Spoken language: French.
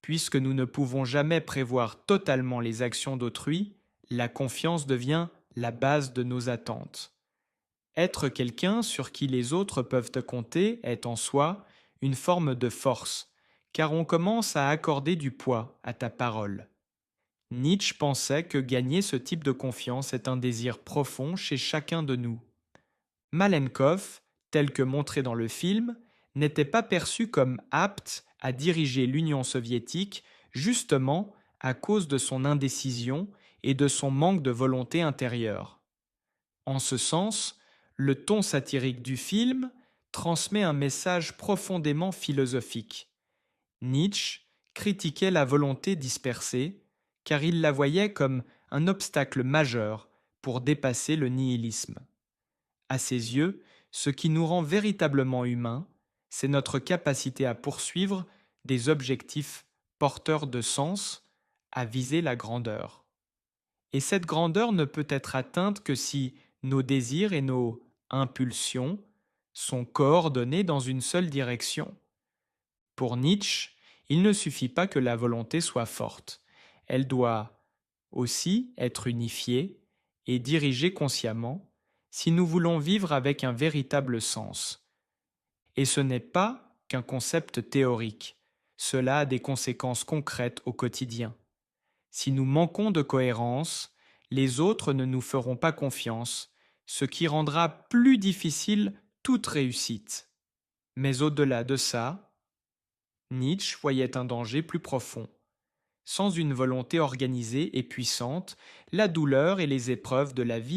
Puisque nous ne pouvons jamais prévoir totalement les actions d'autrui, la confiance devient la base de nos attentes. Être quelqu'un sur qui les autres peuvent compter est en soi une forme de force, car on commence à accorder du poids à ta parole. Nietzsche pensait que gagner ce type de confiance est un désir profond chez chacun de nous. Malenkov, tel que montré dans le film, n'était pas perçu comme apte à diriger l'Union soviétique justement à cause de son indécision et de son manque de volonté intérieure. En ce sens, le ton satirique du film transmet un message profondément philosophique. Nietzsche critiquait la volonté dispersée car il la voyait comme un obstacle majeur pour dépasser le nihilisme. À ses yeux, ce qui nous rend véritablement humains, c'est notre capacité à poursuivre des objectifs porteurs de sens, à viser la grandeur. Et cette grandeur ne peut être atteinte que si nos désirs et nos impulsions sont coordonnés dans une seule direction. Pour Nietzsche, il ne suffit pas que la volonté soit forte. Elle doit aussi être unifiée et dirigée consciemment si nous voulons vivre avec un véritable sens. Et ce n'est pas qu'un concept théorique. Cela a des conséquences concrètes au quotidien. Si nous manquons de cohérence, les autres ne nous feront pas confiance, ce qui rendra plus difficile toute réussite. Mais au-delà de ça, Nietzsche voyait un danger plus profond. Sans une volonté organisée et puissante, la douleur et les épreuves de la vie